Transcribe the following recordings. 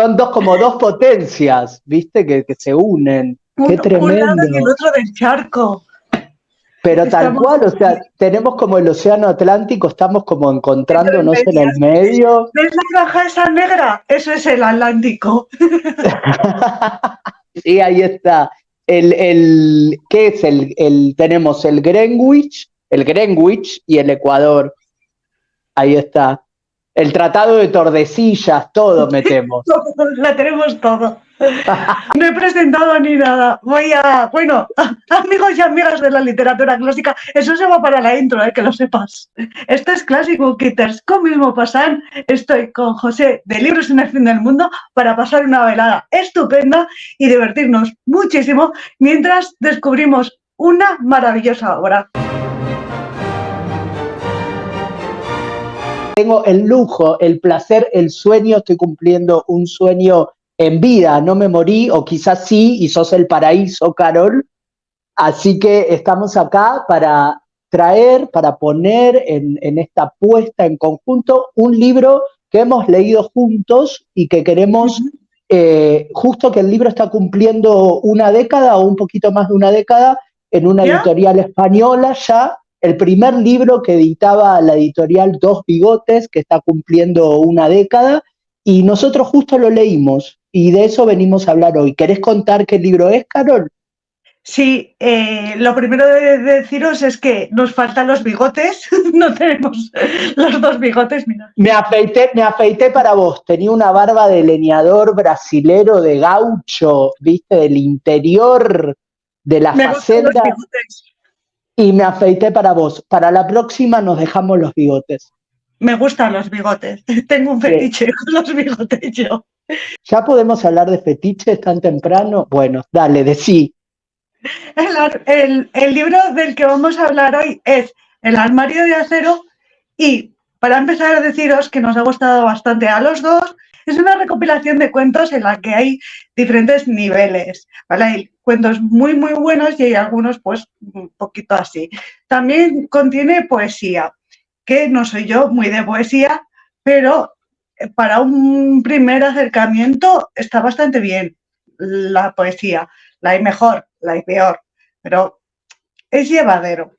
Son como dos potencias, ¿viste? Que se unen. Qué Un lado y el tremendo. otro del charco. Pero tal Estamos cual, o sea, tenemos como el océano Atlántico, estamos como entre encontrándonos en el medias. medio. ¿Ves la franja esa negra? Eso es el Atlántico. Y ahí está. ¿Qué es tenemos el Greenwich y el Ecuador. Ahí está. El Tratado de Tordesillas, todo metemos. La tenemos todo. No he presentado ni nada. Bueno, amigos y amigas de la literatura clásica, eso se va para la intro, que lo sepas. Esto es Clásico Kitters. ¿Cómo mismo pasan? Estoy con José de Libros en el Fin del Mundo para pasar una velada estupenda y divertirnos muchísimo mientras descubrimos una maravillosa obra. Tengo el lujo, el placer, el sueño, estoy cumpliendo un sueño en vida, no me morí, o quizás sí, y sos el paraíso, Carol. Así que estamos acá para traer, para poner en esta puesta en conjunto un libro que hemos leído juntos y que queremos, justo que el libro está cumpliendo una década o un poquito más de una década en una ¿Ya? editorial española ya. El primer libro que editaba la editorial Dos Bigotes, que está cumpliendo una década, y nosotros justo lo leímos, y de eso venimos a hablar hoy. ¿Querés contar qué libro es, Carol? Sí, lo primero de deciros es que nos faltan los bigotes, no tenemos los dos bigotes, mira. Me afeité para vos, tenía una barba de leñador brasilero, de gaucho, viste, del interior de la Me gustan los facenda, bigotes, y me afeité para vos. Para la próxima nos dejamos los bigotes. me gustan los bigotes, tengo un Bien. fetiche con los bigotes yo. ¿Ya podemos hablar de fetiches tan temprano? Bueno, dale, decí. El libro del que vamos a hablar hoy es El armario de acero y para empezar a deciros que nos ha gustado bastante a los dos, es una recopilación de cuentos en la que hay diferentes niveles, ¿vale? Hay cuentos muy, muy buenos y hay algunos pues un poquito así. También contiene poesía, que no soy yo muy de poesía, pero para un primer acercamiento está bastante bien la poesía. La hay mejor, la hay peor, pero es llevadero.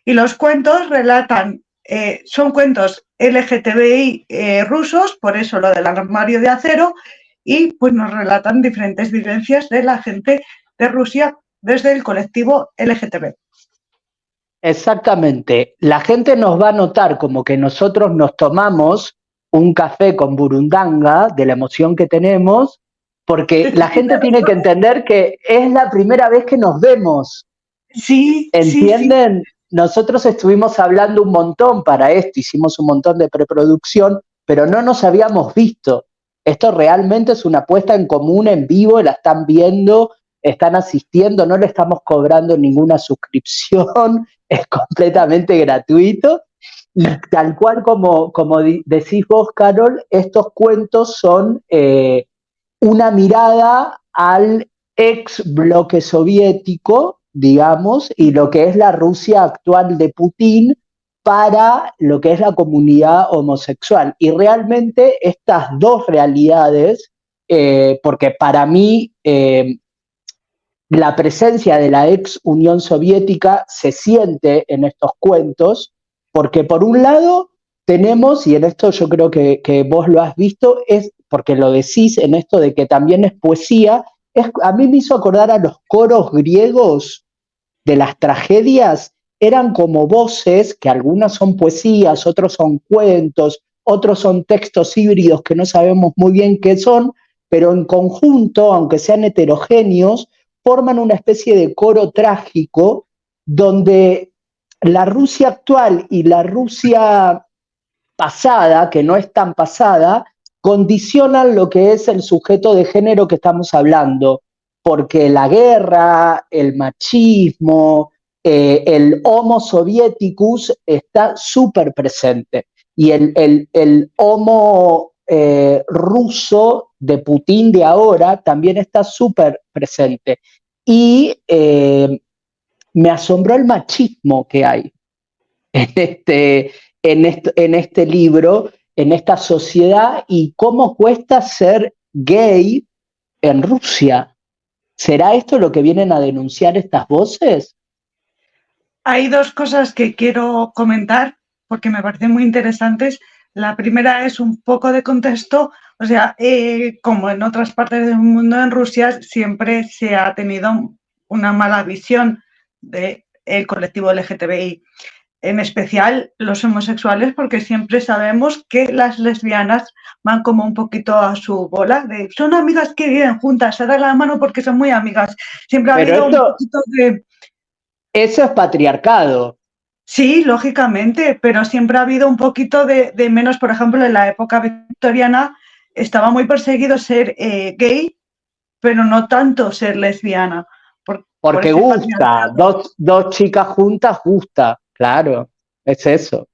Y los cuentos relatan, son cuentos LGTBI rusos, por eso lo del armario de acero, y pues nos relatan diferentes vivencias de la gente de Rusia desde el colectivo LGTB. Exactamente. La gente nos va a notar como que nosotros nos tomamos un café con burundanga de la emoción que tenemos, porque la gente tiene que entender que es la primera vez que nos vemos. Sí, sí, sí. ¿Entienden? Nosotros estuvimos hablando un montón para esto, hicimos un montón de preproducción, pero no nos habíamos visto. Esto realmente es una puesta en común en vivo, la están viendo, están asistiendo, no le estamos cobrando ninguna suscripción, es completamente gratuito. Y tal cual como decís vos, Carol, estos cuentos son una mirada al ex bloque soviético, digamos, y lo que es la Rusia actual de Putin para lo que es la comunidad homosexual. Y realmente estas dos realidades, porque para mí la presencia de la ex Unión Soviética se siente en estos cuentos, porque por un lado tenemos, y en esto yo creo que vos lo has visto, es porque lo decís en esto de que también es poesía, a mí me hizo acordar a los coros griegos de las tragedias, eran como voces, que algunas son poesías, otros son cuentos, otros son textos híbridos que no sabemos muy bien qué son, pero en conjunto, aunque sean heterogéneos, forman una especie de coro trágico donde la Rusia actual y la Rusia pasada, que no es tan pasada, condicionan lo que es el sujeto de género que estamos hablando, porque la guerra, el machismo, el homo sovieticus está súper presente. Y el homo ruso de Putin de ahora también está súper presente. Y me asombró el machismo que hay en en este libro, en esta sociedad, y cómo cuesta ser gay en Rusia. ¿Será esto lo que vienen a denunciar estas voces? Hay dos cosas que quiero comentar porque me parecen muy interesantes. La primera es un poco de contexto, o sea, como en otras partes del mundo, en Rusia siempre se ha tenido una mala visión del colectivo LGTBI, en especial los homosexuales, porque siempre sabemos que las lesbianas van como un poquito a su bola, de son amigas que viven juntas, se dan la mano porque son muy amigas. Siempre ha habido un poquito de... Eso es patriarcado. Sí, lógicamente, pero siempre ha habido un poquito de menos, por ejemplo, en la época victoriana estaba muy perseguido ser gay, pero no tanto ser lesbiana. Porque gusta, dos chicas juntas gusta, claro, es eso.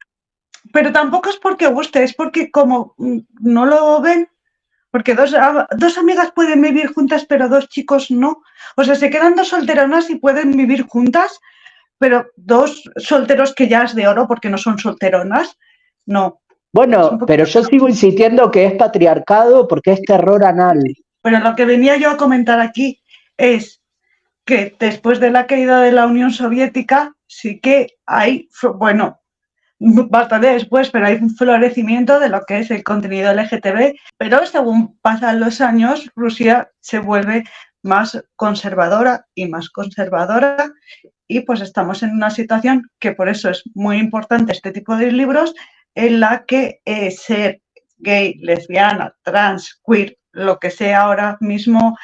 Pero tampoco es porque guste, es porque como no lo ven, porque dos amigas pueden vivir juntas, pero dos chicos no. O sea, se quedan dos solteronas y pueden vivir juntas, pero dos solteros que ya es de oro porque no son solteronas, no. Bueno, pero yo sigo insistiendo que es patriarcado porque es terror anal. Pero lo que venía yo a comentar aquí es que después de la caída de la Unión Soviética sí que hay, bueno, bastante después, pero hay un florecimiento de lo que es el contenido LGTB, pero según pasan los años, Rusia se vuelve más conservadora y más conservadora y pues estamos en una situación que por eso es muy importante este tipo de libros en la que ser gay, lesbiana, trans, queer, lo que sea ahora mismo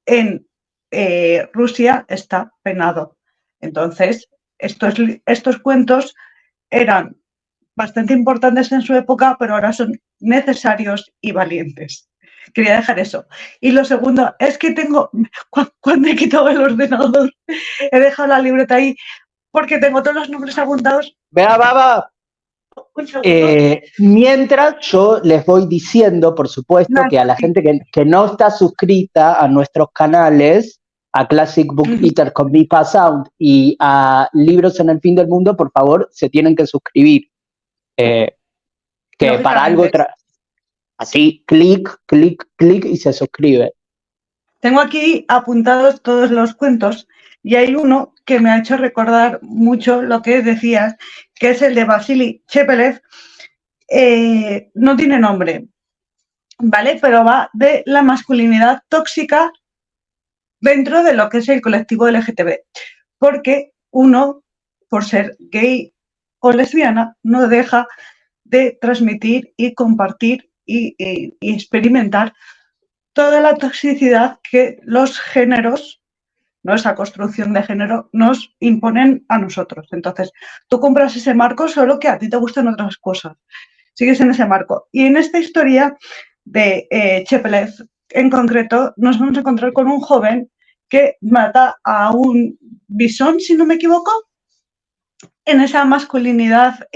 en Rusia está penado. Entonces, estos cuentos eran bastante importantes en su época, pero ahora son necesarios y valientes. Quería dejar eso. Y lo segundo es que cuando he quitado el ordenador, he dejado la libreta ahí porque tengo todos los nombres apuntados. Va. Mientras yo les voy diciendo, por supuesto, que a la gente que no está suscrita a nuestros canales, a Classic Book Eater con Mipa Sound y a Libros en el Fin del Mundo, por favor, se tienen que suscribir. Que para algo así, clic y se suscribe. Tengo aquí apuntados todos los cuentos y hay uno que me ha hecho recordar mucho lo que decías, que es el de Vasily Chepelev. No tiene nombre, ¿vale? Pero va de la masculinidad tóxica dentro de lo que es el colectivo LGTB. Porque uno, por ser gay o lesbiana, no deja de transmitir y compartir y experimentar toda la toxicidad que los géneros, ¿no? Esa construcción de género, nos imponen a nosotros. Entonces, tú compras ese marco solo que a ti te gustan otras cosas. Sigues en ese marco. Y en esta historia de Chepelev, en concreto, nos vamos a encontrar con un joven que mata a un bisón, si no me equivoco, en esa masculinidad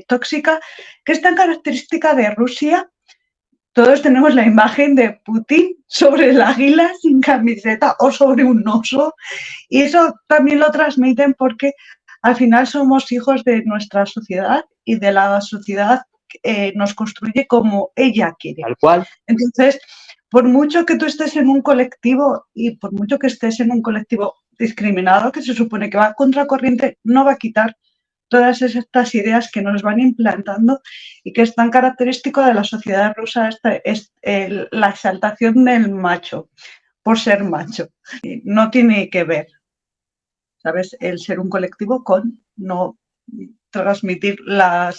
tóxica que es tan característica de Rusia. Todos tenemos la imagen de Putin sobre el águila sin camiseta o sobre un oso y eso también lo transmiten porque al final somos hijos de nuestra sociedad y de la sociedad nos construye como ella quiere. Tal cual. Entonces, por mucho que tú estés en un colectivo y por mucho que estés en un colectivo discriminado, que se supone que va contra corriente, no va a quitar todas estas ideas que nos van implantando y que es tan característico de la sociedad rusa, es la exaltación del macho por ser macho. No tiene que ver, ¿sabes?, el ser un colectivo con no transmitir la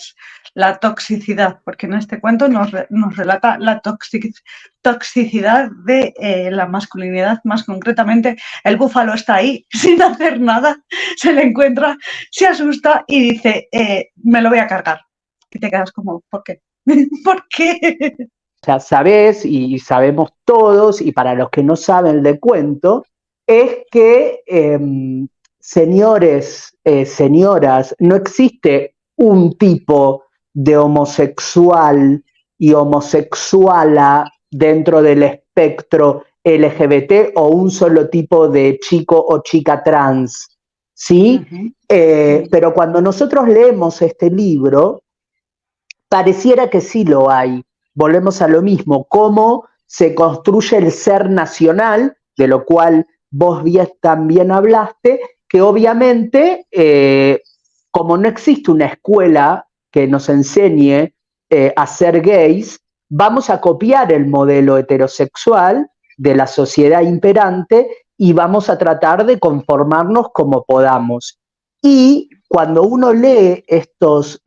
toxicidad, porque en este cuento nos relata la toxicidad de la masculinidad, más concretamente el búfalo está ahí sin hacer nada, se le encuentra, se asusta y dice, me lo voy a cargar. Y te quedas como, ¿por qué? ¿Por qué? O sea, sabés y sabemos todos, y para los que no saben de cuento, es que señores, señoras, no existe un tipo de homosexual y homosexuala dentro del espectro LGBT o un solo tipo de chico o chica trans, ¿sí? Pero cuando nosotros leemos este libro, pareciera que sí lo hay. Volvemos a lo mismo, cómo se construye el ser nacional, de lo cual vos bien también hablaste, que obviamente, como no existe una escuela que nos enseñe a ser gays, vamos a copiar el modelo heterosexual de la sociedad imperante y vamos a tratar de conformarnos como podamos. Y cuando uno lee estos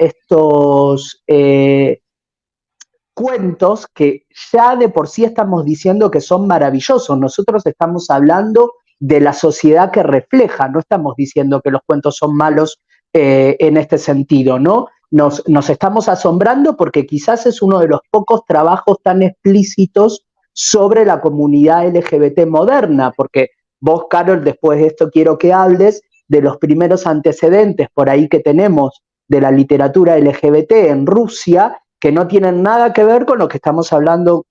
cuentos que ya de por sí estamos diciendo que son maravillosos, nosotros estamos hablando de la sociedad que refleja, no estamos diciendo que los cuentos son malos en este sentido, ¿no? Nos estamos asombrando porque quizás es uno de los pocos trabajos tan explícitos sobre la comunidad LGBT moderna, porque vos, Carol, después de esto quiero que hables de los primeros antecedentes por ahí que tenemos de la literatura LGBT en Rusia, que no tienen nada que ver con lo que estamos hablando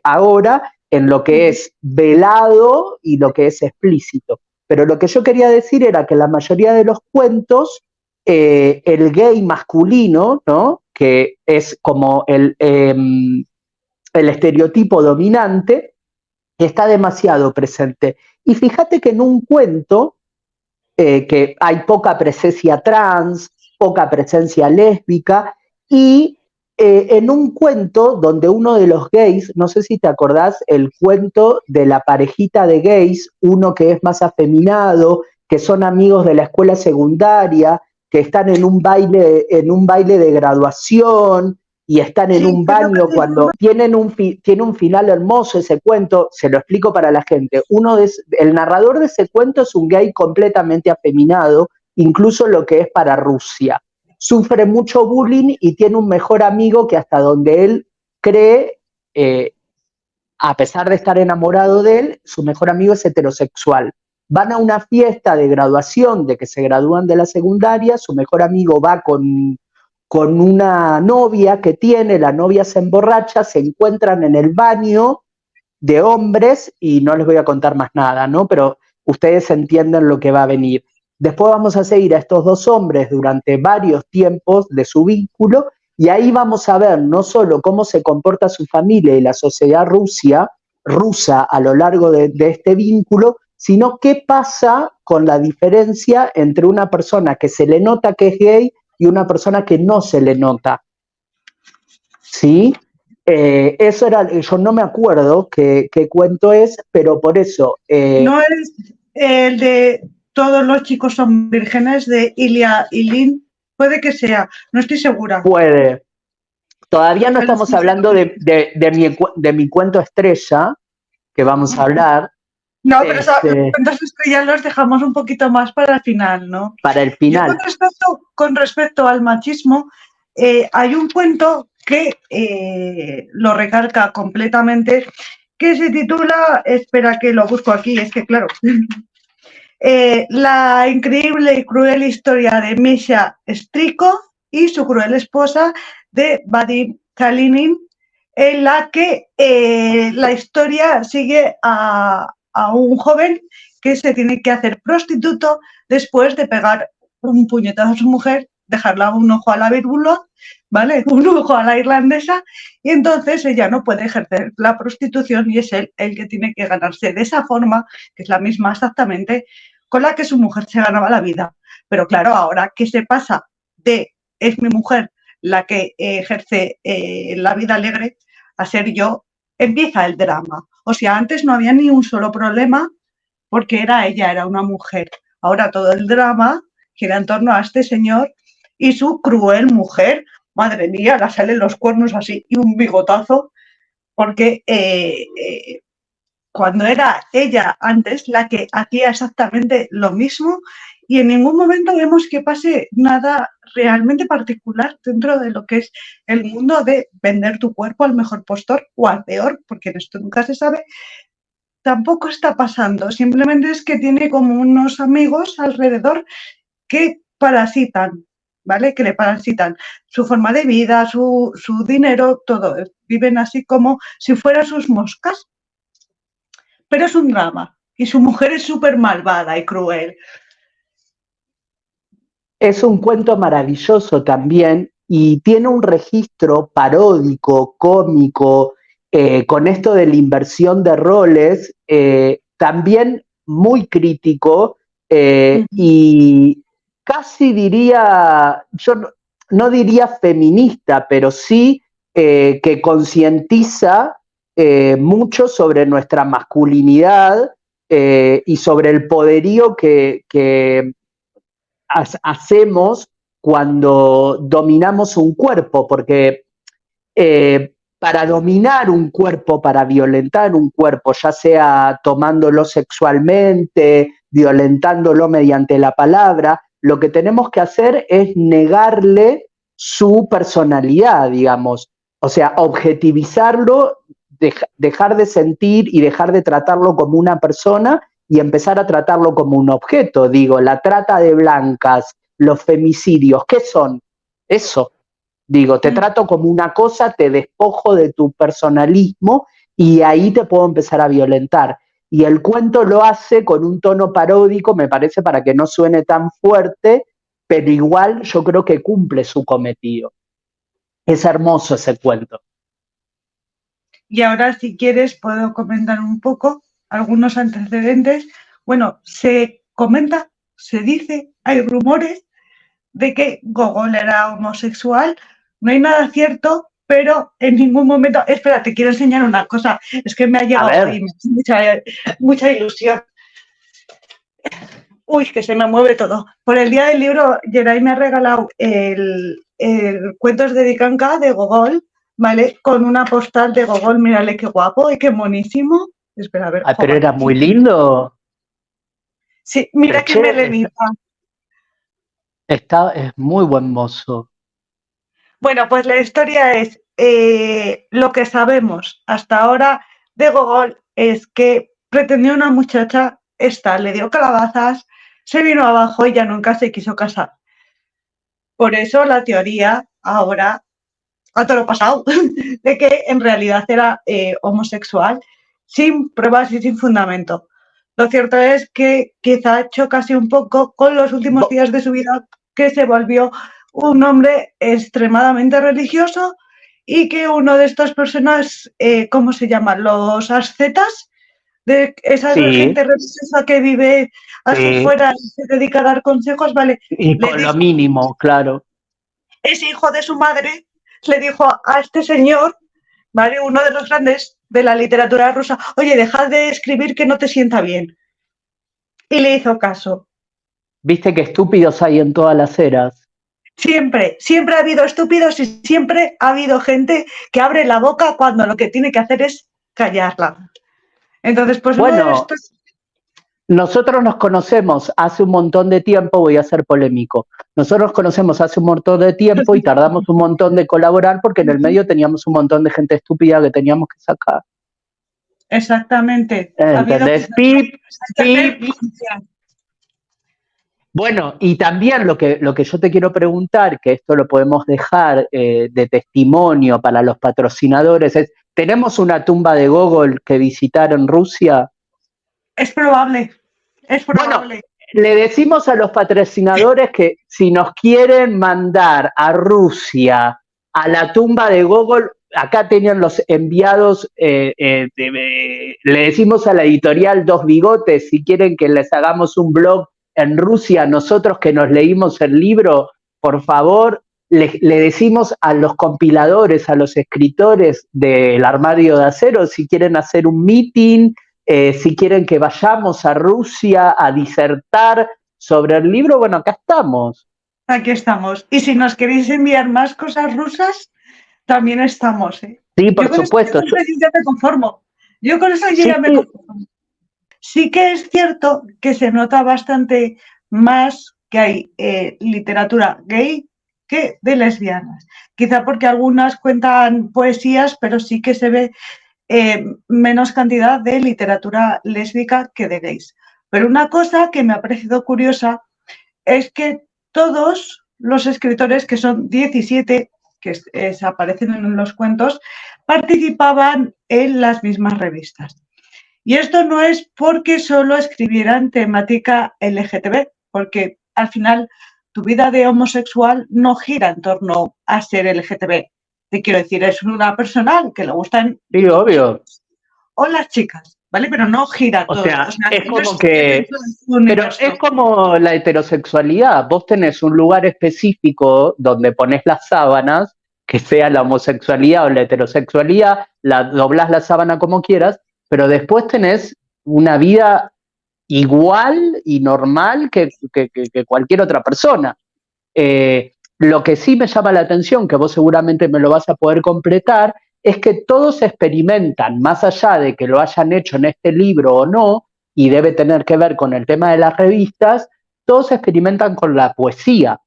ahora, en lo que es velado y lo que es explícito. Pero lo que yo quería decir era que la mayoría de los cuentos, el gay masculino, ¿no? Que es como el estereotipo dominante, está demasiado presente. Y fíjate que en un cuento que hay poca presencia trans, poca presencia lésbica, y en un cuento donde uno de los gays, no sé si te acordás, el cuento de la parejita de gays, uno que es más afeminado, que son amigos de la escuela secundaria, que están en un baile de graduación y están en un baño cuando tiene un final hermoso ese cuento, se lo explico para la gente. El narrador de ese cuento es un gay completamente afeminado, incluso lo que es para Rusia. Sufre mucho bullying y tiene un mejor amigo que hasta donde él cree, a pesar de estar enamorado de él, su mejor amigo es heterosexual. Van a una fiesta de graduación, de que se gradúan de la secundaria, su mejor amigo va con una novia que tiene, la novia se emborracha, se encuentran en el baño de hombres y no les voy a contar más nada, ¿no? Pero ustedes entienden lo que va a venir. Después vamos a seguir a estos dos hombres durante varios tiempos de su vínculo y ahí vamos a ver no solo cómo se comporta su familia y la sociedad rusa a lo largo de este vínculo, sino qué pasa con la diferencia entre una persona que se le nota que es gay y una persona que no se le nota. ¿Sí? Eso era, yo no me acuerdo qué cuento es, pero por eso... no es el de Todos los chicos son vírgenes de Ilya Ilin, puede que sea, no estoy segura. Puede. Todavía no estamos hablando de mi cuento estrella, que vamos a hablar. No, pero los cuentos estrellas los dejamos un poquito más para el final, ¿no? Para el final. Yo con respecto al machismo, hay un cuento que lo recalca completamente, que se titula, espera que lo busco aquí, es que claro, la increíble y cruel historia de Misha Striko y su cruel esposa de Vadim Kalinin, en la que la historia sigue a un joven que se tiene que hacer prostituto después de pegar un puñetazo a su mujer, dejarla un ojo a la vírgula, ¿vale? Un ojo a la irlandesa, y entonces ella no puede ejercer la prostitución y es él el que tiene que ganarse de esa forma, que es la misma exactamente con la que su mujer se ganaba la vida. Pero claro, ahora que se pasa de es mi mujer la que ejerce la vida alegre a ser yo, empieza el drama. O sea, antes no había ni un solo problema porque ella era una mujer. Ahora todo el drama gira en torno a este señor y su cruel mujer. Madre mía, la salen los cuernos así y un bigotazo, porque cuando era ella antes la que hacía exactamente lo mismo y en ningún momento vemos que pase nada realmente particular dentro de lo que es el mundo de vender tu cuerpo al mejor postor o al peor, porque en esto nunca se sabe, tampoco está pasando. Simplemente es que tiene como unos amigos alrededor que parasitan, ¿vale? Que le parasitan su forma de vida, su dinero, todo. Viven así como si fueran sus moscas. Pero es un drama y su mujer es súper malvada y cruel. Es un cuento maravilloso también y tiene un registro paródico, cómico con esto de la inversión de roles, también muy crítico y casi diría, yo no diría feminista, pero sí que concientiza mucho sobre nuestra masculinidad y sobre el poderío que hacemos cuando dominamos un cuerpo, porque para dominar un cuerpo, para violentar un cuerpo, ya sea tomándolo sexualmente, violentándolo mediante la palabra, lo que tenemos que hacer es negarle su personalidad, digamos. O sea, objetivizarlo, dejar de sentir y dejar de tratarlo como una persona y empezar a tratarlo como un objeto. Digo, la trata de blancas, los femicidios, ¿qué son? Eso. Digo, te trato como una cosa, te despojo de tu personalismo y ahí te puedo empezar a violentar. Y el cuento lo hace con un tono paródico, me parece, para que no suene tan fuerte, pero igual yo creo que cumple su cometido. Es hermoso ese cuento. Y ahora, si quieres, puedo comentar un poco algunos antecedentes. Bueno, se comenta, se dice, hay rumores de que Gogol era homosexual. No hay nada cierto, pero en ningún momento... Espera, te quiero enseñar una cosa. Es que me ha llegado hoy mucha ilusión. Uy, que se me mueve todo. Por el día del libro, Geray me ha regalado el Cuentos de Dikanka de Gogol, ¿vale? Con una postal de Gogol, mírale qué guapo y qué monísimo. Espera, a ver. Ah, pero era muy lindo. Sí, mira qué melenita. Es muy buen mozo. Bueno, pues la historia es, lo que sabemos hasta ahora de Gogol es que pretendió una muchacha, esta le dio calabazas, se vino abajo y ya nunca se quiso casar. Por eso la teoría ahora, a todo lo pasado, de que en realidad era homosexual, sin pruebas y sin fundamento. Lo cierto es que quizá chocase un poco con los últimos días de su vida, que se volvió un hombre extremadamente religioso y que uno de estas personas, ¿cómo se llama? Los ascetas, de esa gente religiosa que vive a sus fueras y se dedica a dar consejos, ¿vale? Y con lo mínimo, claro. Ese hijo de su madre le dijo a este señor, ¿vale? Uno de los grandes de la literatura rusa, oye, dejad de escribir que no te sienta bien. Y le hizo caso. Viste que estúpidos hay en todas las eras. Siempre, siempre ha habido estúpidos y siempre ha habido gente que abre la boca cuando lo que tiene que hacer es callarla. Entonces, pues bueno, uno de estos... Nosotros nos conocemos hace un montón de tiempo, voy a ser polémico, nosotros nos conocemos hace un montón de tiempo y tardamos un montón de colaborar porque en el medio teníamos un montón de gente estúpida que teníamos que sacar. Exactamente. ¿Entendés? Pip, pip. Bueno, y también lo que yo te quiero preguntar, que esto lo podemos dejar de testimonio para los patrocinadores, es, ¿tenemos una tumba de Gogol que visitar en Rusia? Es probable, es probable. Bueno, le decimos a los patrocinadores que si nos quieren mandar a Rusia a la tumba de Gogol, acá tenían los enviados, le decimos a la editorial Dos Bigotes, si quieren que les hagamos un blog en Rusia, nosotros que nos leímos el libro, por favor, le decimos a los compiladores, a los escritores del Armario de Acero, si quieren hacer un meeting, si quieren que vayamos a Rusia a disertar sobre el libro, bueno, acá estamos. Aquí estamos. Y si nos queréis enviar más cosas rusas, también estamos. Sí, por supuesto. Yo ya me conformo. Yo con eso ya me conformo. Sí que es cierto que se nota bastante más que hay literatura gay que de lesbianas. Quizá porque algunas cuentan poesías, pero sí que se ve menos cantidad de literatura lésbica que de gays. Pero una cosa que me ha parecido curiosa es que todos los escritores, que son 17, que aparecen en los cuentos, participaban en las mismas revistas. Y esto no es porque solo escribieran temática LGTB, porque al final tu vida de homosexual no gira en torno a ser LGTB. Te quiero decir, es una persona que le gustan Sí, obvio. o las chicas, ¿vale? Pero no gira O todo. sea, O sea, es no como es el que, centro de su pero universo. es como la heterosexualidad. Vos tenés un lugar específico donde ponés las sábanas, que sea la homosexualidad o la heterosexualidad, doblás la sábana como quieras, pero después tenés una vida igual y normal que cualquier otra persona. Lo que sí me llama la atención, que vos seguramente me lo vas a poder completar, es que todos experimentan, más allá de que lo hayan hecho en este libro o no, y debe tener que ver con el tema de las revistas, todos experimentan con la poesía,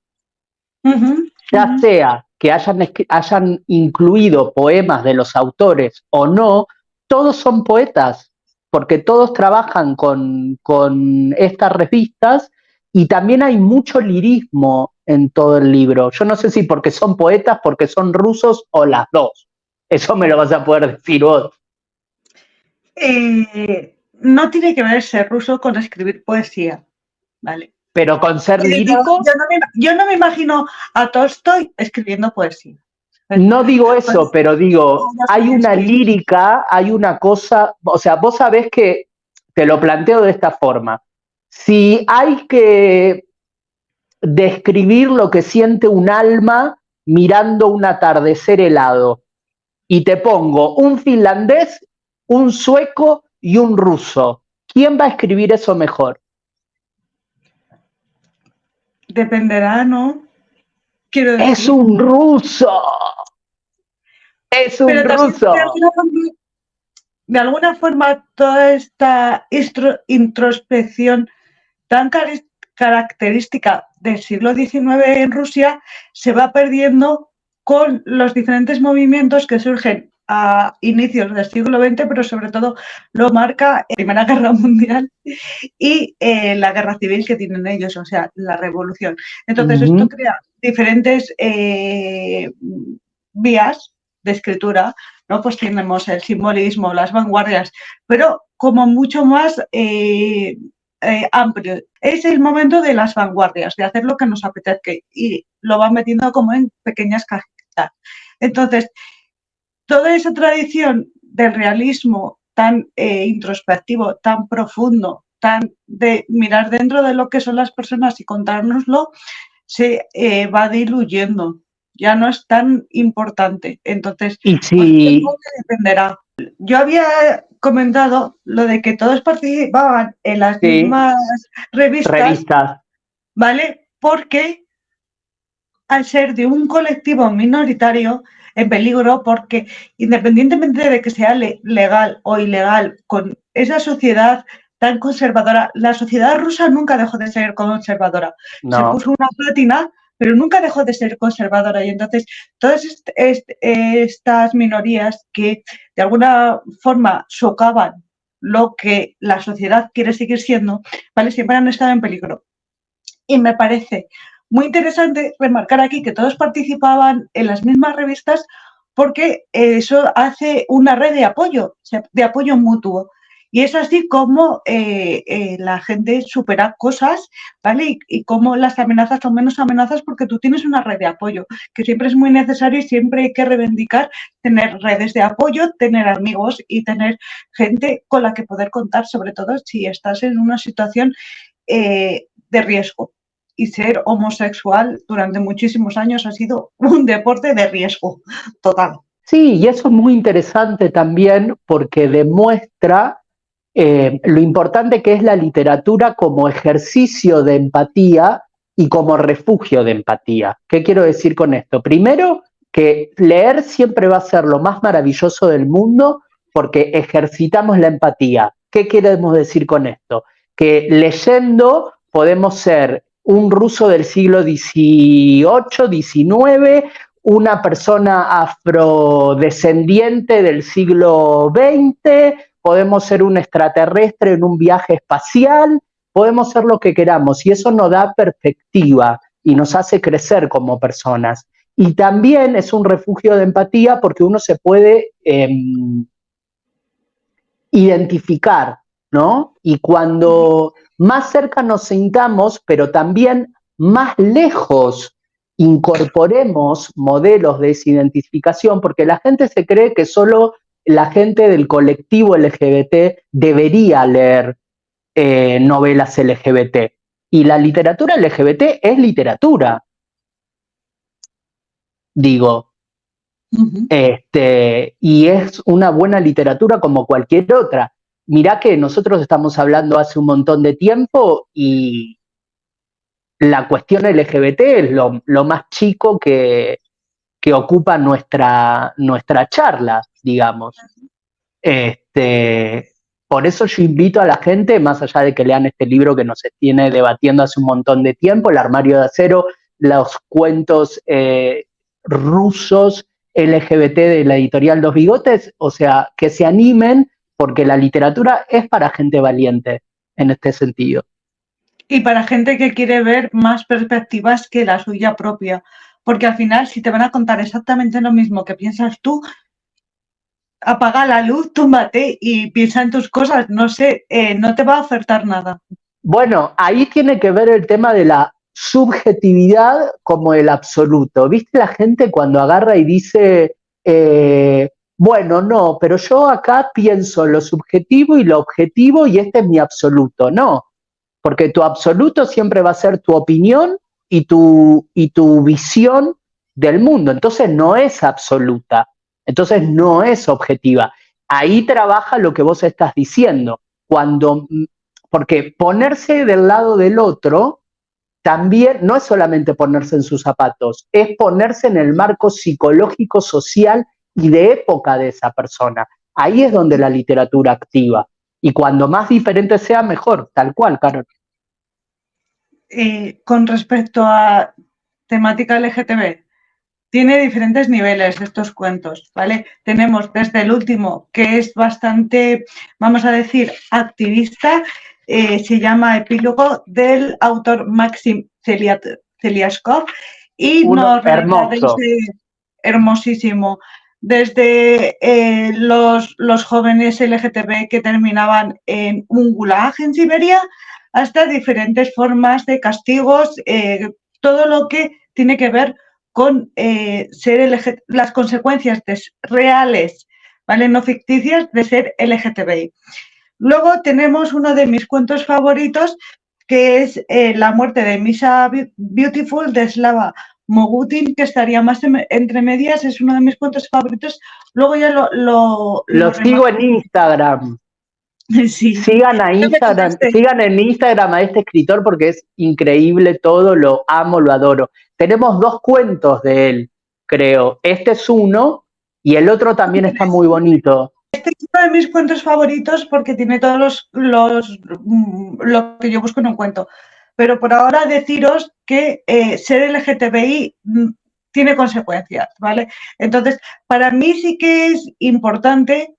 ya sea que hayan incluido poemas de los autores o no, todos son poetas, porque todos trabajan con estas revistas y también hay mucho lirismo en todo el libro. Yo no sé si porque son poetas, porque son rusos o las dos. Eso me lo vas a poder decir vos. No tiene que ver ser ruso con escribir poesía, ¿vale? Pero con ser lírico. Yo no me imagino a Tolstoy escribiendo poesía. No digo eso, pero digo, hay una lírica, hay una cosa, o sea, vos sabés que, te lo planteo de esta forma, si hay que describir lo que siente un alma mirando un atardecer helado, y te pongo un finlandés, un sueco y un ruso, ¿quién va a escribir eso mejor? Dependerá, ¿no? Quiero decir. ¡Es un ruso! ¡Es un Pero también, ruso! de alguna forma, toda esta introspección tan característica del siglo XIX en Rusia se va perdiendo con los diferentes movimientos que surgen a inicios del siglo XX, pero sobre todo lo marca la Primera Guerra Mundial y la guerra civil que tienen ellos, o sea, la revolución. Entonces, esto crea diferentes vías de escritura, ¿no? Pues tenemos el simbolismo, las vanguardias, pero como mucho más amplio. Es el momento de las vanguardias, de hacer lo que nos apetezca y lo van metiendo como en pequeñas cajitas. Entonces, toda esa tradición del realismo tan introspectivo, tan profundo, tan de mirar dentro de lo que son las personas y contárnoslo, se va diluyendo. Ya no es tan importante. Entonces, y si... pues, dependerá. Yo había comentado lo de que todos participaban en las mismas revistas, ¿vale? Porque al ser de un colectivo minoritario en peligro, porque independientemente de que sea legal o ilegal, con esa sociedad tan conservadora, la sociedad rusa nunca dejó de ser conservadora. No. Se puso una pátina, pero nunca dejó de ser conservadora. Y entonces todas estas minorías que de alguna forma socavan lo que la sociedad quiere seguir siendo, ¿vale? Siempre han estado en peligro. Y me parece muy interesante remarcar aquí que todos participaban en las mismas revistas porque eso hace una red de apoyo mutuo. Y es así como la gente supera cosas, ¿vale? Y cómo las amenazas son menos amenazas porque tú tienes una red de apoyo, que siempre es muy necesario y siempre hay que reivindicar tener redes de apoyo, tener amigos y tener gente con la que poder contar, sobre todo si estás en una situación de riesgo. Y ser homosexual durante muchísimos años ha sido un deporte de riesgo total. Sí, y eso es muy interesante también porque demuestra lo importante que es la literatura como ejercicio de empatía y como refugio de empatía. ¿Qué quiero decir con esto? Primero, que leer siempre va a ser lo más maravilloso del mundo porque ejercitamos la empatía. ¿Qué queremos decir con esto? Que leyendo podemos ser un ruso del siglo XVIII, XIX, una persona afrodescendiente del siglo XX, podemos ser un extraterrestre en un viaje espacial, podemos ser lo que queramos y eso nos da perspectiva y nos hace crecer como personas. Y también es un refugio de empatía porque uno se puede identificar, ¿no? Y cuando más cerca nos sintamos, pero también más lejos incorporemos modelos de desidentificación, porque la gente se cree que solo la gente del colectivo LGBT debería leer novelas LGBT. Y la literatura LGBT es literatura. Digo, y es una buena literatura como cualquier otra. Mirá que nosotros estamos hablando hace un montón de tiempo y la cuestión LGBT es lo más chico que ocupa nuestra charla, digamos. Por eso yo invito a la gente, más allá de que lean este libro que nos tiene debatiendo hace un montón de tiempo, El armario de acero, los cuentos rusos LGBT de la editorial Dos Bigotes, o sea, que se animen porque la literatura es para gente valiente en este sentido. Y para gente que quiere ver más perspectivas que la suya propia, porque al final si te van a contar exactamente lo mismo que piensas tú, apaga la luz, túmbate y piensa en tus cosas, no sé, no te va a ofertar nada. Bueno, ahí tiene que ver el tema de la subjetividad como el absoluto. ¿Viste la gente cuando agarra y dice, bueno, no, pero yo acá pienso lo subjetivo y lo objetivo y este es mi absoluto? No, porque tu absoluto siempre va a ser tu opinión y tu visión del mundo. Entonces no es absoluta, entonces no es objetiva. Ahí trabaja lo que vos estás diciendo. Porque ponerse del lado del otro también no es solamente ponerse en sus zapatos, es ponerse en el marco psicológico, social y de época de esa persona. Ahí es donde la literatura activa. Y cuando más diferente sea, mejor, tal cual, Carol. Con respecto a temática LGTB, tiene diferentes niveles estos cuentos, ¿vale? Tenemos desde el último, que es bastante, vamos a decir, activista, se llama Epílogo, del autor Maxim Zeliashkov, y nos relata desde, hermosísimo, desde los jóvenes LGTB que terminaban en un gulag en Siberia, hasta diferentes formas de castigos, todo lo que tiene que ver con las consecuencias reales, ¿vale? No ficticias, de ser LGTBI. Luego tenemos uno de mis cuentos favoritos, que es La muerte de Misha Beautiful, de Slava Mogutin, que estaría más entre medias, es uno de mis cuentos favoritos. Luego ya lo sigo en Instagram. Sí. Sigan en Instagram a este escritor porque es increíble todo, lo amo, lo adoro. Tenemos 2 cuentos de él, creo. Este es uno y el otro también está muy bonito. Este es uno de mis cuentos favoritos porque tiene todos lo que yo busco en un cuento. Pero por ahora deciros que ser LGTBI tiene consecuencias, ¿vale? Entonces, para mí sí que es importante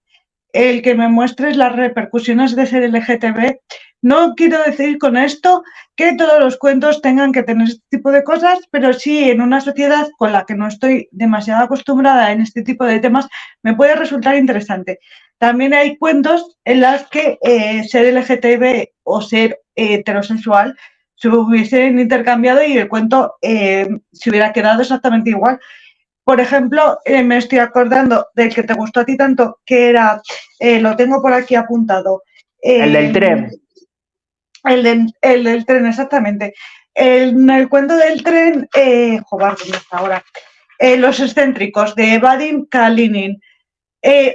el que me muestres las repercusiones de ser LGTB. No quiero decir con esto que todos los cuentos tengan que tener este tipo de cosas, pero sí en una sociedad con la que no estoy demasiado acostumbrada en este tipo de temas, me puede resultar interesante. También hay cuentos en los que ser LGTB o ser heterosexual se hubiesen intercambiado y el cuento se hubiera quedado exactamente igual. Por ejemplo, me estoy acordando del que te gustó a ti tanto, que era, lo tengo por aquí apuntado. El del tren. El del tren, exactamente. En el cuento del tren, joder, ¿dónde está ahora? Los excéntricos, de Vadim Kalinin.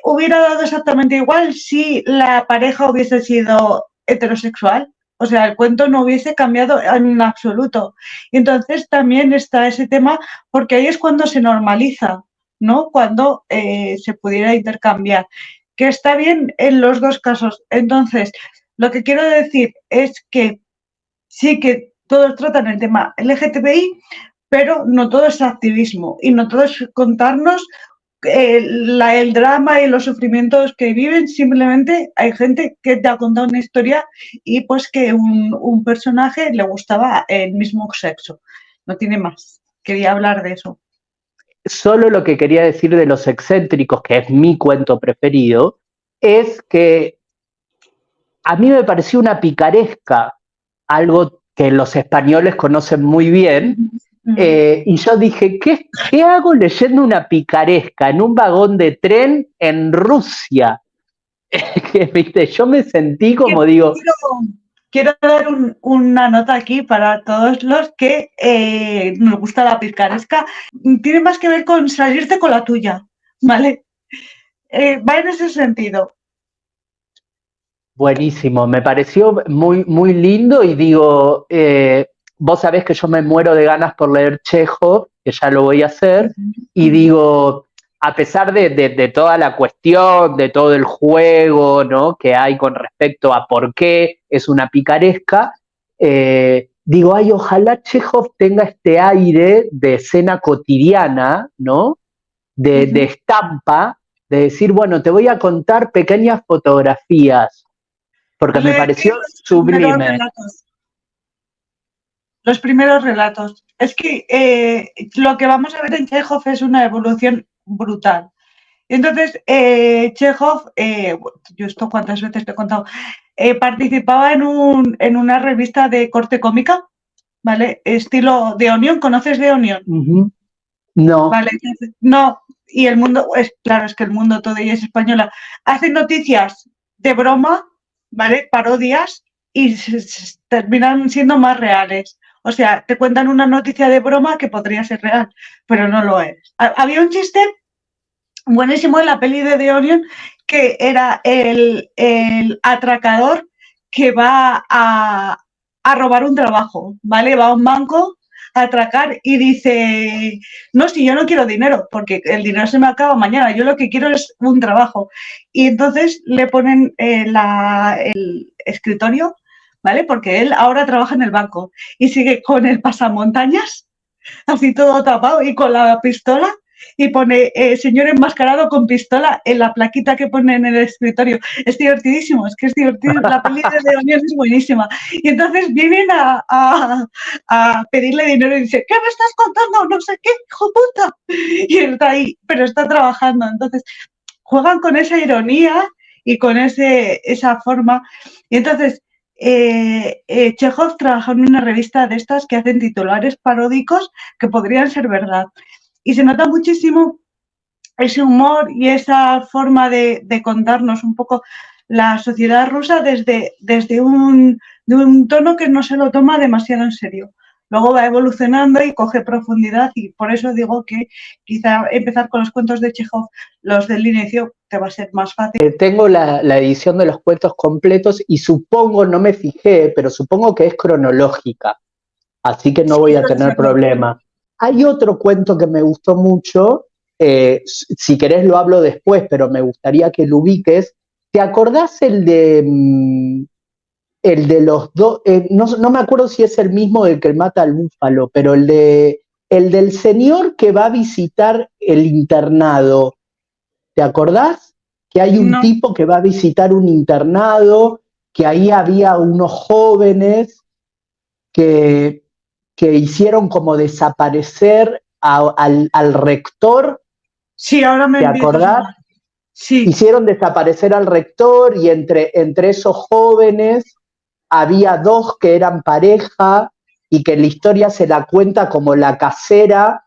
Hubiera dado exactamente igual si la pareja hubiese sido heterosexual. O sea, el cuento no hubiese cambiado en absoluto. Y entonces también está ese tema, porque ahí es cuando se normaliza, ¿no? Cuando se pudiera intercambiar. Que está bien en los dos casos. Entonces, lo que quiero decir es que sí que todos tratan el tema LGTBI, pero no todo es activismo y no todo es contarnos el drama y los sufrimientos que viven. Simplemente hay gente que te ha contado una historia y pues que un personaje le gustaba el mismo sexo. No tiene más. Quería hablar de eso. Solo lo que quería decir de Los excéntricos, que es mi cuento preferido, es que a mí me pareció una picaresca, algo que los españoles conocen muy bien, Y yo dije, ¿qué hago leyendo una picaresca en un vagón de tren en Rusia? ¿Viste? Yo me sentí como digo... Quiero dar una nota aquí para todos los que nos gusta la picaresca. Tiene más que ver con salirte con la tuya, ¿vale? Va en ese sentido. Buenísimo, me pareció muy, muy lindo y digo, vos sabés que yo me muero de ganas por leer Chekhov, que ya lo voy a hacer, y digo, a pesar de toda la cuestión, de todo el juego, ¿no?, que hay con respecto a por qué es una picaresca, digo, ay, ojalá Chekhov tenga este aire de escena cotidiana, ¿no?, de estampa, de decir, bueno, te voy a contar pequeñas fotografías, porque me pareció sublime. Los primeros relatos. Es que lo que vamos a ver en Chekhov es una evolución brutal. Entonces, Chekhov, yo esto cuántas veces te he contado, participaba en una revista de corte cómica, ¿vale? Estilo The Onion, ¿conoces The Onion? No. Vale, no, y el mundo, claro, es que el mundo todo ella es española. Hacen noticias de broma, ¿vale? Parodias y terminan siendo más reales. O sea, te cuentan una noticia de broma que podría ser real, pero no lo es. Había un chiste buenísimo en la peli de The Onion que era el atracador que va a robar un trabajo, ¿vale? Va a un banco a atracar y dice, no, si yo no quiero dinero, porque el dinero se me acaba mañana, yo lo que quiero es un trabajo. Y entonces le ponen el escritorio, ¿vale? Porque él ahora trabaja en el banco y sigue con el pasamontañas, así todo tapado y con la pistola, y pone señor enmascarado con pistola en la plaquita que pone en el escritorio. Es divertidísimo, es que es divertido. La peli de Onion es buenísima. Y entonces vienen a pedirle dinero y dice, ¿qué me estás contando? No sé qué, hijo puta. Y él está ahí, pero está trabajando. Entonces juegan con esa ironía y con esa forma. Y entonces Chekhov trabajó en una revista de estas que hacen titulares paródicos que podrían ser verdad. Y se nota muchísimo ese humor y esa forma de contarnos un poco la sociedad rusa desde un tono que no se lo toma demasiado en serio. Luego va evolucionando y coge profundidad y por eso digo que quizá empezar con los cuentos de Chekhov, los del inicio, te va a ser más fácil. Tengo la edición de los cuentos completos y supongo, no me fijé, pero supongo que es cronológica, así que no voy a tener problema. Hay otro cuento que me gustó mucho, si querés lo hablo después, pero me gustaría que lo ubiques. ¿Te acordás el de los dos? No me acuerdo si es el mismo del que mata al búfalo, pero el del señor que va a visitar el internado. ¿Te acordás? Que hay un tipo que va a visitar un internado, que ahí había unos jóvenes que hicieron como desaparecer al rector. Sí, ahora me ¿Te acordás? Sí. Hicieron desaparecer al rector y entre esos jóvenes había dos que eran pareja y que la historia se la cuenta como la casera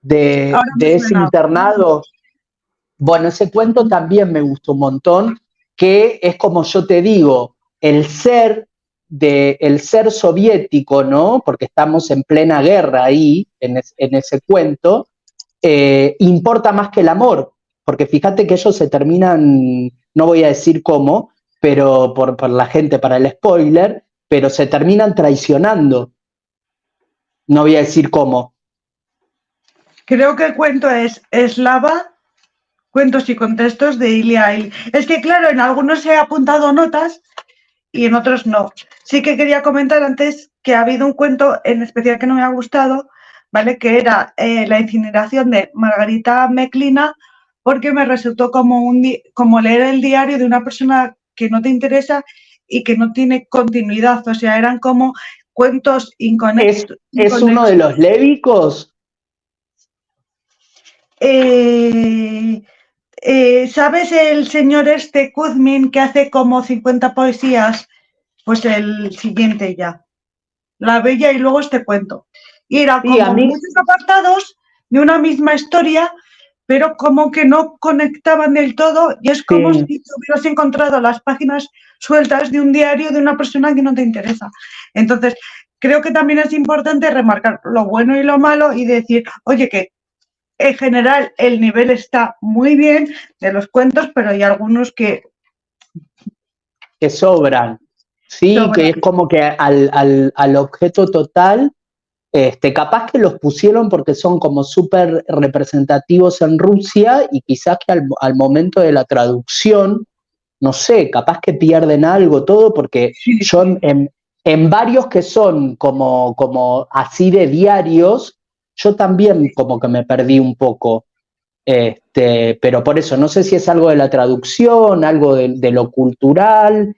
de ese internado. Bueno, ese cuento también me gustó un montón, que es como yo te digo, el ser soviético, ¿no? Porque estamos en plena guerra ahí, en ese cuento, importa más que el amor, porque fíjate que ellos se terminan, no voy a decir cómo, pero por la gente, para el spoiler, pero se terminan traicionando. No voy a decir cómo. Creo que el cuento es Eslava, Cuentos y contextos de Ilya Ilyin. Es que, claro, en algunos he apuntado notas y en otros no. Sí que quería comentar antes que ha habido un cuento en especial que no me ha gustado, ¿vale? Que era la incineración de Margarita Meklina, porque me resultó como leer el diario de una persona que no te interesa y que no tiene continuidad. O sea, eran como cuentos inconexos. ¿Es uno de los lévicos? ¿Sabes el señor Kuzmin que hace como 50 poesías? Pues el siguiente ya. La Bella y luego este cuento. Y era Sí, a como mí, muchos apartados de una misma historia, pero como que no conectaban del todo y es como sí, si hubieras encontrado las páginas sueltas de un diario de una persona que no te interesa. Entonces, creo que también es importante remarcar lo bueno y lo malo y decir, oye, que en general el nivel está muy bien de los cuentos, pero hay algunos que que sobran. Sí, que es sobran. como que al objeto total, capaz que los pusieron porque son como súper representativos en Rusia y quizás que al momento de la traducción, no sé, capaz que pierden algo, todo, porque Sí, yo sí. en varios que son como así de diarios, yo también como que me perdí un poco. Pero por eso, no sé si es algo de la traducción, algo de lo cultural,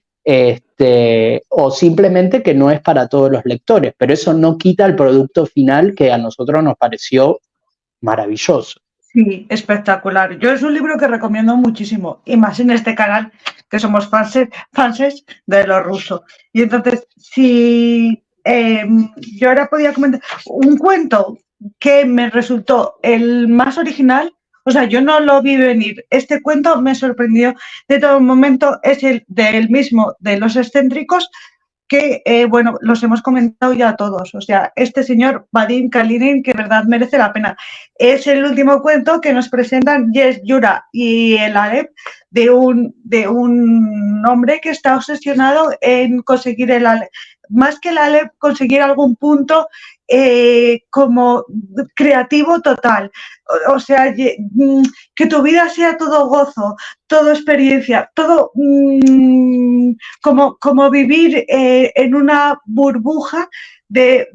o simplemente que no es para todos los lectores, pero eso no quita el producto final que a nosotros nos pareció maravilloso. Sí, espectacular. Yo es un libro que recomiendo muchísimo, y más en este canal, que somos fanses de lo ruso. Y entonces, si yo ahora podía comentar un cuento que me resultó el más original, o sea, yo no lo vi venir. Este cuento me sorprendió de todo momento, es el del mismo de los excéntricos, que, bueno, los hemos comentado ya todos. O sea, este señor Vadim Kalinin, que de verdad merece la pena. Es el último cuento que nos presentan Yes, Yura y el Aleph de un hombre que está obsesionado en conseguir el Aleph. Más que el Aleph, conseguir algún punto como creativo total. O sea, que tu vida sea todo gozo, todo experiencia, todo como vivir en una burbuja de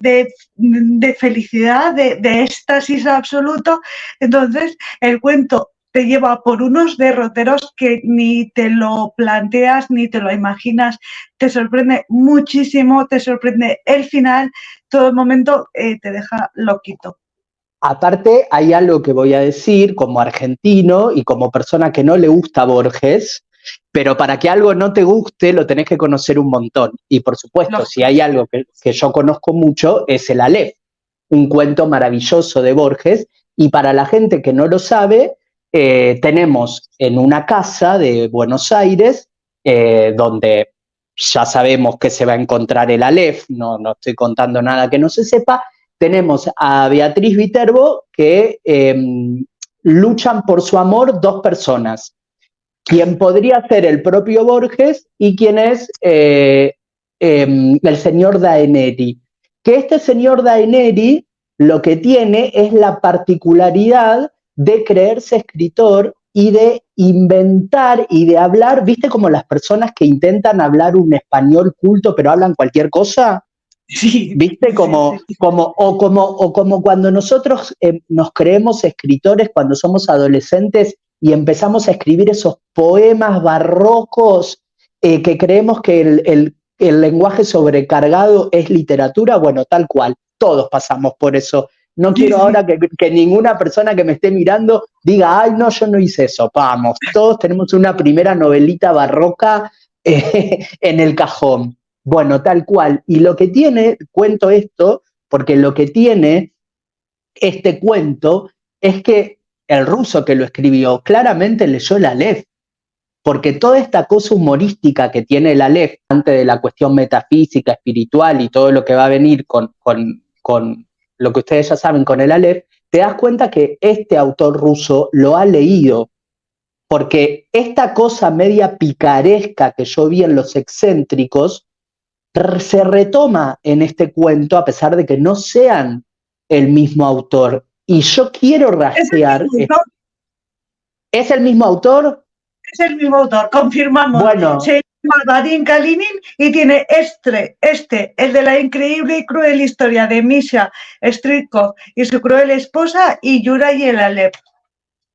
felicidad, de éxtasis absoluto. Entonces, el cuento te lleva por unos derroteros que ni te lo planteas, ni te lo imaginas, te sorprende muchísimo, te sorprende el final, todo el momento te deja loquito. Aparte, hay algo que voy a decir como argentino y como persona que no le gusta Borges, pero para que algo no te guste lo tenés que conocer un montón. Y por supuesto, si Lógico. hay algo que yo conozco mucho, es el Aleph, un cuento maravilloso de Borges. Y para la gente que no lo sabe, tenemos en una casa de Buenos Aires, donde ya sabemos que se va a encontrar el Aleph, no estoy contando nada que no se sepa, tenemos a Beatriz Viterbo que luchan por su amor dos personas, quien podría ser el propio Borges y quien es el señor Daeneri. Que este señor Daeneri lo que tiene es la particularidad de creerse escritor y de inventar y de hablar, ¿viste como las personas que intentan hablar un español culto pero hablan cualquier cosa? Sí, ¿Viste? sí, sí, sí. Como cuando nosotros nos creemos escritores cuando somos adolescentes y empezamos a escribir esos poemas barrocos que creemos que el lenguaje sobrecargado es literatura, bueno, tal cual, todos pasamos por eso. No Sí, quiero sí. ahora que ninguna persona que me esté mirando diga, ay, no, yo no hice eso. Vamos, todos tenemos una primera novelita barroca en el cajón. Bueno, tal cual. Y lo que tiene, cuento esto, porque lo que tiene este cuento es que el ruso que lo escribió claramente leyó el Aleph, porque toda esta cosa humorística que tiene el Aleph, antes de la cuestión metafísica, espiritual y todo lo que va a venir con lo que ustedes ya saben con el Aleph, te das cuenta que este autor ruso lo ha leído, porque esta cosa media picaresca que yo vi en los excéntricos, se retoma en este cuento a pesar de que no sean el mismo autor. Y yo quiero Es el rastrear, mismo autor, ¿es el mismo autor? es el mismo autor, confirmamos. Bueno, Se llama Vadim Kalinin y tiene el de la increíble y cruel historia de Misha Stritkov y su cruel esposa, y Yura y el Aleph.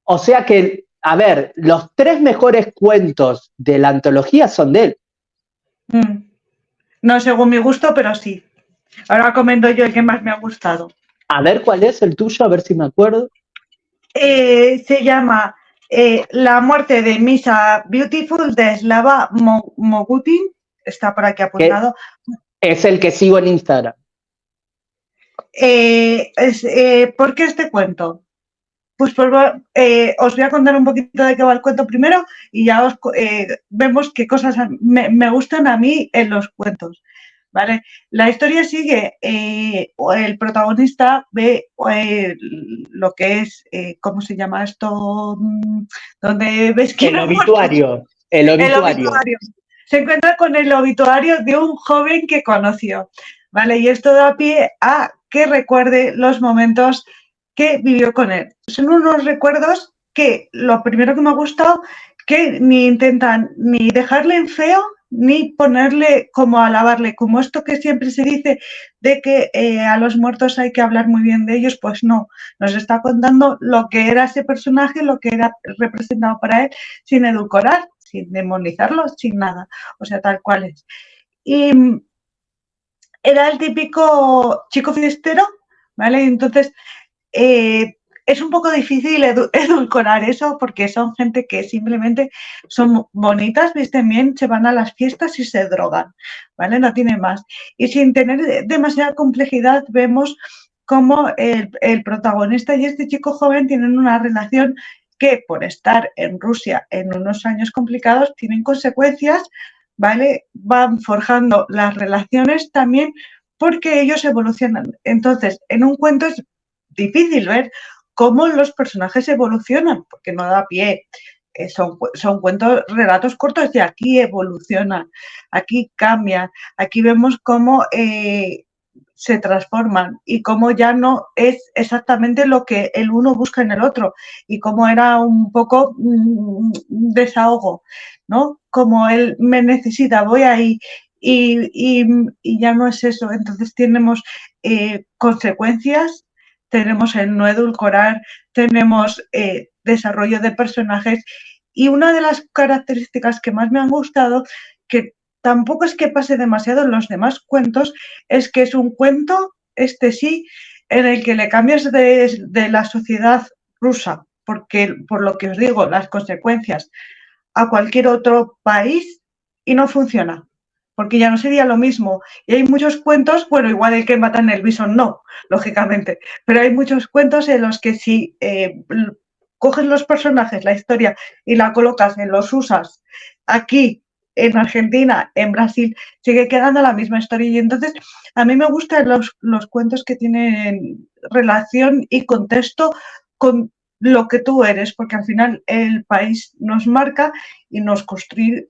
o sea que, a ver, los tres mejores cuentos de la antología son de él. No según mi gusto, pero sí. Ahora comento yo el que más me ha gustado. A ver cuál es el tuyo, a ver si me acuerdo. Se llama La muerte de Misha Beautiful de Slava Mogutin. Está por aquí Que apuntado. es el que sigo en Instagram. ¿Por qué este cuento? Pues os voy a contar un poquito de qué va el cuento primero y ya vemos qué cosas me gustan a mí en los cuentos. ¿Vale? La historia sigue, el protagonista ve lo que es, ¿cómo se llama esto? Donde ves que el obituario. El obituario. Se encuentra con el obituario de un joven que conoció, ¿vale? Y esto da pie a que recuerde los momentos que vivió con él. Son unos recuerdos que lo primero que me ha gustado, que ni intentan ni dejarle en feo, ni ponerle como alabarle, como esto que siempre se dice de que a los muertos hay que hablar muy bien de ellos, pues no, nos está contando lo que era ese personaje, lo que era representado para él, sin edulcorar, sin demonizarlo, sin nada, o sea, tal cual es. Y era el típico chico fiestero, ¿vale? Entonces, es un poco difícil edulcorar eso porque son gente que simplemente son bonitas, visten bien, se van a las fiestas y se drogan, ¿vale? No tiene más. Y sin tener demasiada complejidad vemos cómo el protagonista y este chico joven tienen una relación que por estar en Rusia en unos años complicados tienen consecuencias, ¿vale? Van forjando las relaciones también porque ellos evolucionan. Entonces, en un cuento es difícil ver cómo los personajes evolucionan, porque no da pie. Son cuentos, relatos cortos y aquí evolucionan, aquí cambian, aquí vemos cómo se transforman y cómo ya no es exactamente lo que el uno busca en el otro y cómo era un poco un desahogo, ¿no? Como él me necesita, voy ahí y ya no es eso. Entonces tenemos consecuencias, tenemos el no edulcorar, tenemos desarrollo de personajes y una de las características que más me han gustado, que tampoco es que pase demasiado en los demás cuentos, es que es un cuento, este sí, en el que le cambias de la sociedad rusa, porque por lo que os digo, las consecuencias a cualquier otro país y no funciona, porque ya no sería lo mismo. Y hay muchos cuentos, bueno, igual el que matan el bison no, lógicamente, pero hay muchos cuentos en los que si coges los personajes, la historia y la colocas, los usas aquí, en Argentina, en Brasil, sigue quedando la misma historia. Y entonces a mí me gustan los cuentos que tienen relación y contexto con lo que tú eres, porque al final el país nos marca y nos construye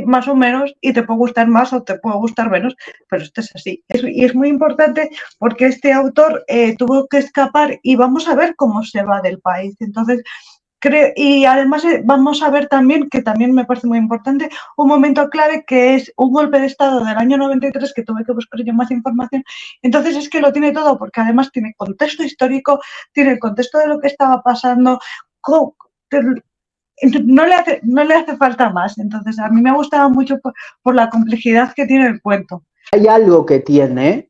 más o menos y te puede gustar más o te puede gustar menos, pero esto es así. Y es muy importante porque este autor tuvo que escapar y vamos a ver cómo se va del país. Entonces, y además vamos a ver también, que también me parece muy importante, un momento clave que es un golpe de estado del año 93 que tuve que buscar yo más información. Entonces es que lo tiene todo porque además tiene contexto histórico, tiene el contexto de lo que estaba pasando, no le hace falta más. Entonces a mí me ha gustado mucho por la complejidad que tiene el cuento. Hay algo que tiene,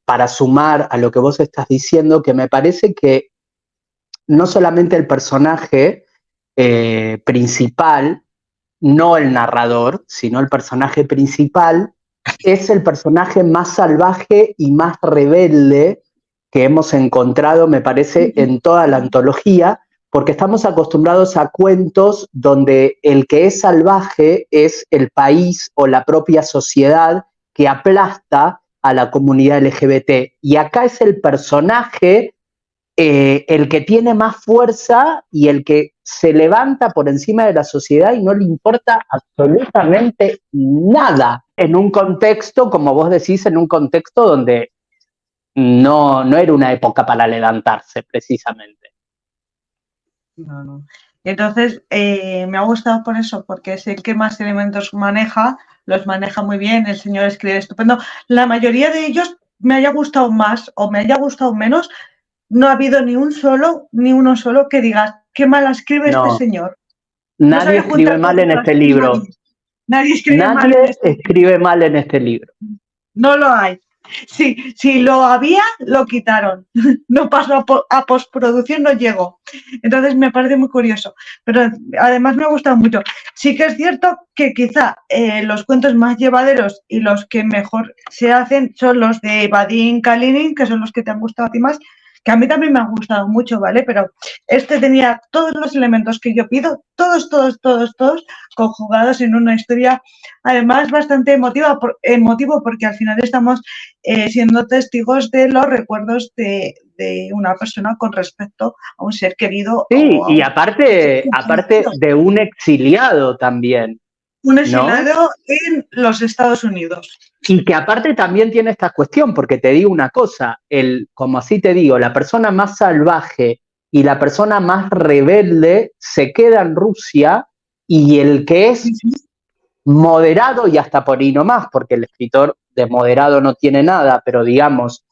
para sumar a lo que vos estás diciendo, que me parece que no solamente el personaje principal, no el narrador, sino el personaje principal, es el personaje más salvaje y más rebelde que hemos encontrado, me parece, en toda la antología, porque estamos acostumbrados a cuentos donde el que es salvaje es el país o la propia sociedad que aplasta a la comunidad LGBT. Y acá es el personaje el que tiene más fuerza y el que se levanta por encima de la sociedad y no le importa absolutamente nada. En un contexto, como vos decís, en un contexto donde no era una época para levantarse, precisamente. No. Entonces, me ha gustado por eso, porque es el que más elementos maneja, los maneja muy bien, el señor escribe estupendo. La mayoría de ellos me haya gustado más o me haya gustado menos, no ha habido ni uno solo que digas, qué mal escribe este señor. Nadie escribe mal en este libro. Nadie escribe mal en este libro. No lo hay. Sí, si lo había, lo quitaron. No pasó a postproducción, no llegó. Entonces me parece muy curioso. Pero además me ha gustado mucho. Sí que es cierto que quizá los cuentos más llevaderos y los que mejor se hacen son los de Vadim Kalinin, que son los que te han gustado a ti más, que a mí también me han gustado mucho, ¿vale? Pero este tenía todos los elementos que yo pido, todos, conjugados en una historia, además bastante emotivo porque al final estamos siendo testigos de los recuerdos de una persona con respecto a un ser querido Sí, o a y aparte de un exiliado también, un ¿no? exiliado en los Estados Unidos. Y que aparte también tiene esta cuestión, porque te digo una cosa, como así te digo, la persona más salvaje y la persona más rebelde se queda en Rusia y el que es moderado y hasta por ahí no más, porque el escritor de moderado no tiene nada, pero digamos,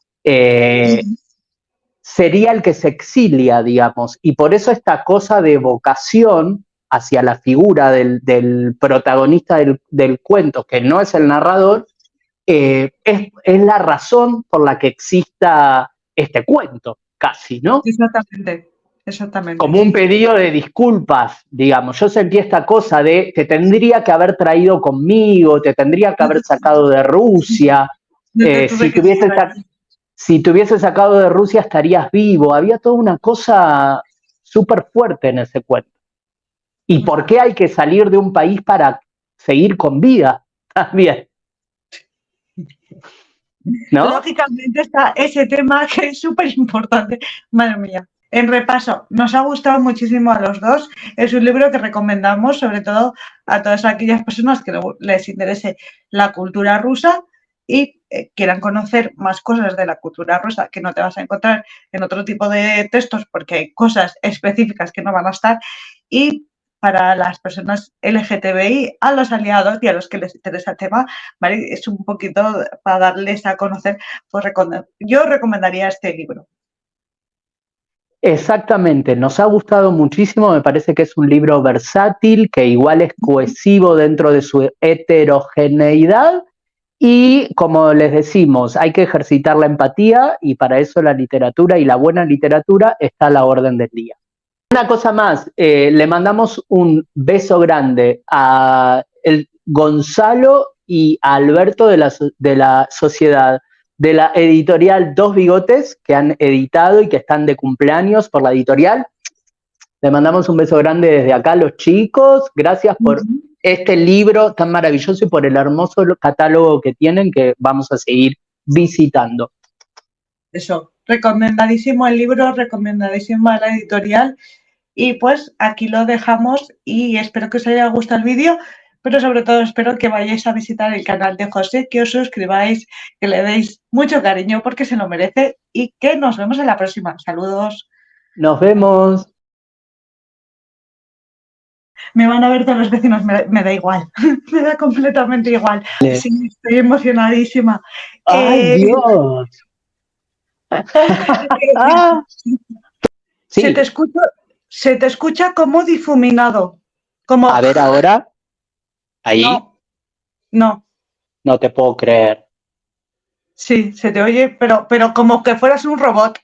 sería el que se exilia, digamos, y por eso esta cosa de vocación hacia la figura del protagonista del cuento, que no es el narrador, es la razón por la que exista este cuento, casi, ¿no? Exactamente, exactamente. Como un pedido de disculpas, digamos. Yo sentí esta cosa de te tendría que haber traído conmigo, te tendría que haber sacado de Rusia, si te hubiese sacado de Rusia estarías vivo. Había toda una cosa súper fuerte en ese cuento. ¿Y por qué hay que salir de un país para seguir con vida? También. ¿No? Lógicamente está ese tema que es súper importante. Madre mía. En repaso, nos ha gustado muchísimo a los dos. Es un libro que recomendamos, sobre todo a todas aquellas personas que les interese la cultura rusa y quieran conocer más cosas de la cultura rusa que no te vas a encontrar en otro tipo de textos porque hay cosas específicas que no van a estar. Y para las personas LGTBI, a los aliados y a los que les interesa el tema, ¿vale? Es un poquito para darles a conocer, pues yo recomendaría este libro. Exactamente, nos ha gustado muchísimo, me parece que es un libro versátil, que igual es cohesivo dentro de su heterogeneidad y como les decimos, hay que ejercitar la empatía y para eso la literatura y la buena literatura está a la orden del día. Una cosa más, le mandamos un beso grande a Gonzalo y a Alberto de la Sociedad, de la editorial Dos Bigotes, que han editado y que están de cumpleaños por la editorial. Le mandamos un beso grande desde acá a los chicos. Gracias por este libro tan maravilloso y por el hermoso catálogo que tienen, que vamos a seguir visitando. Eso, recomendadísimo el libro, recomendadísima la editorial. Y pues aquí lo dejamos y espero que os haya gustado el vídeo, pero sobre todo espero que vayáis a visitar el canal de José, que os suscribáis, que le deis mucho cariño porque se lo merece y que nos vemos en la próxima. Saludos. Nos vemos. Me van a ver todos los vecinos, me da igual, me da completamente igual. Sí, estoy emocionadísima. ¡Ay, Dios! Sí. Se te escucha como difuminado. Como... A ver ahora. ¿Ahí? No. No te puedo creer. Sí, se te oye, pero como que fueras un robot.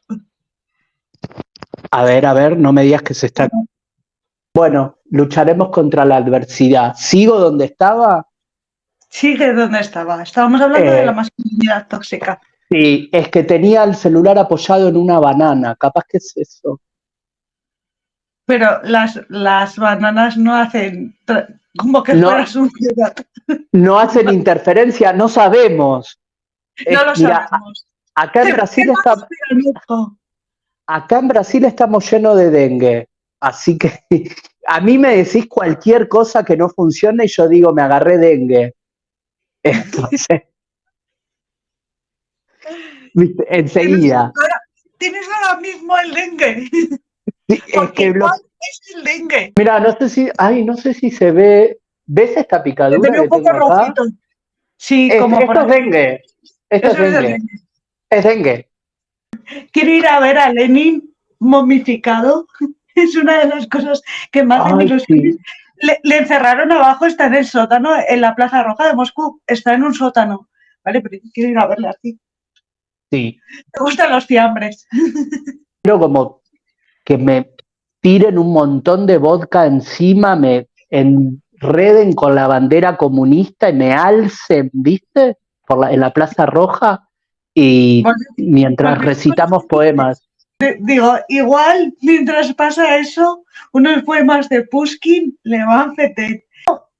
A ver, no me digas que se está... Bueno, lucharemos contra la adversidad. ¿Sigo donde estaba? Sigue donde estaba. Estábamos hablando de la masculinidad tóxica. Sí, es que tenía el celular apoyado en una banana. Capaz que es eso. Pero las bananas no hacen... Como que fueras un robot. No hacen interferencia, no sabemos. No lo sabemos. Acá en Brasil estamos llenos de dengue. Así que a mí me decís cualquier cosa que no funcione y yo digo, me agarré dengue. Entonces, enseguida. Tienes ahora mismo el dengue. Sí, es que es el dengue. Mira, no sé si se ve. ¿Ves esta picadura que tengo acá? Sí, como esto es dengue. Esto es dengue. Es dengue. Quiero ir a ver a Lenin momificado. Es una de las cosas que más de los sí. Le encerraron abajo, está en el sótano, en la Plaza Roja de Moscú, está en un sótano. Vale, pero quiero ir a verle así. Sí. Me gustan los fiambres. Quiero como que me tiren un montón de vodka encima, me enreden con la bandera comunista y me alcen, ¿viste? En la Plaza Roja y mientras recitamos poemas. Digo, igual mientras pasa eso, unos poemas de Pushkin le van fetet.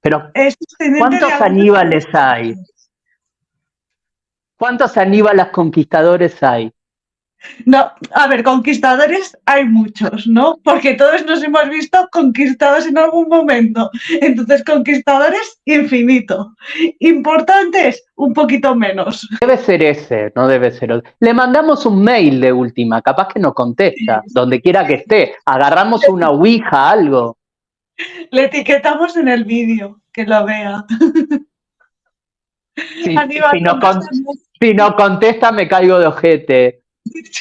Pero, ¿cuántos Aníbales hay? ¿Cuántos Aníbales conquistadores hay? No, a ver, conquistadores hay muchos, ¿no? Porque todos nos hemos visto conquistados en algún momento. Entonces, conquistadores, infinito. Importantes, un poquito menos. Debe ser ese, no debe ser otro. Le mandamos un mail de última, capaz que no contesta, donde quiera que esté. Agarramos una ouija, algo. Le etiquetamos en el vídeo, que lo vea. Sí, si no contesta, me caigo de ojete.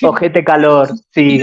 Ojete calor, sí.